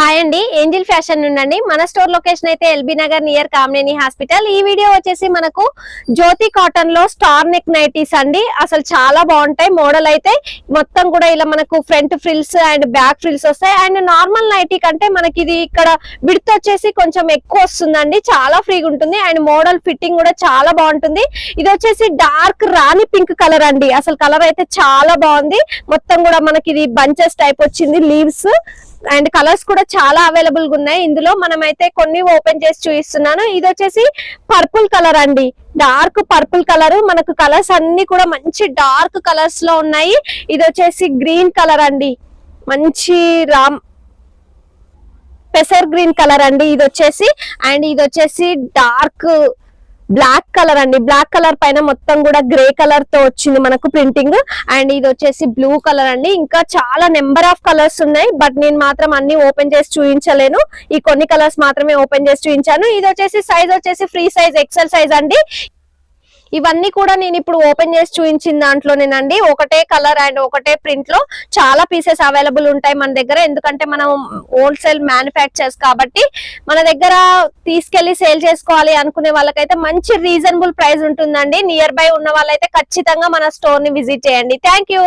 Hi అండి, angel fashion నుండి మన స్టోర్ లొకేషన్ అయితే LB Nagar near Kamineni hospital. ఈ వీడియో వచ్చేసి మనకు జ్యోతి కాటన్ లో స్టార్ నెక్ నైటీస్ అండి. అసలు చాలా బాగుంటాయి. మోడల్ అయితే మొత్తం కూడా ఇలా మనకు front frills and back frills వస్తాయి. అండ్ నార్మల్ నైటీ కంటే మనకి ఇది ఇక్కడ విడ్త్ వచ్చేసి కొంచెం ఎక్కువ వస్తుందండి. చాలా ఫ్రీగా ఉంటుంది అండ్ మోడల్ ఫిట్టింగ్ కూడా చాలా బాగుంటుంది. ఇది వచ్చేసి డార్క్ రాణి పింక్ కలర్ అండి. అసలు కలర్ అయితే చాలా బాగుంది. మొత్తం కూడా మనకి ఇది బంచెస్ టైప్ వచ్చింది, లీవ్స్ అండ్ కలర్స్ కూడా చాలా అవైలబుల్ గా ఉన్నాయి. ఇందులో మనం అయితే కొన్ని ఓపెన్ చేసి చూపిస్తున్నాను. ఇది వచ్చేసి పర్పుల్ కలర్ అండి, డార్క్ పర్పుల్ కలర్. మనకు కలర్స్ అన్ని కూడా మంచి డార్క్ కలర్స్ లో ఉన్నాయి. ఇది వచ్చేసి గ్రీన్ కలర్ అండి, మంచి పెసర్ గ్రీన్ కలర్ అండి ఇది వచ్చేసి. అండ్ ఇది వచ్చేసి డార్క్ బ్లాక్ కలర్ అండి. బ్లాక్ కలర్ పైన మొత్తం కూడా గ్రే కలర్ తో వచ్చింది మనకు ప్రింటింగ్. అండ్ ఇది వచ్చేసి బ్లూ కలర్ అండి. ఇంకా చాలా నెంబర్ ఆఫ్ కలర్స్ ఉన్నాయి, బట్ నేను మాత్రం అన్ని ఓపెన్ చేసి చూపించలేను. ఈ కొన్ని కలర్స్ మాత్రమే ఓపెన్ చేసి చూపించాను. ఇది వచ్చేసి సైజ్ వచ్చేసి ఫ్రీ సైజ్ ఎక్సెల్ సైజ్ అండి. ఇవన్నీ కూడా నేను ఇప్పుడు ఓపెన్ చేసి చూపించిన దాంట్లోనేనండి. ఒకటే కలర్ అండ్ ఒకటే ప్రింట్ లో చాలా పీసెస్ అవైలబుల్ ఉంటాయి మన దగ్గర. ఎందుకంటే మనం హోల్సేల్ మ్యానుఫ్యాక్చర్స్ కాబట్టి మన దగ్గర తీసుకెళ్లి సేల్ చేసుకోవాలి అనుకునే వాళ్ళకైతే మంచి రీజనబుల్ ప్రైస్ ఉంటుందండి. నియర్ బై ఉన్న వాళ్ళైతే ఖచ్చితంగా మన స్టోర్ ని విజిట్ చేయండి. Thank you.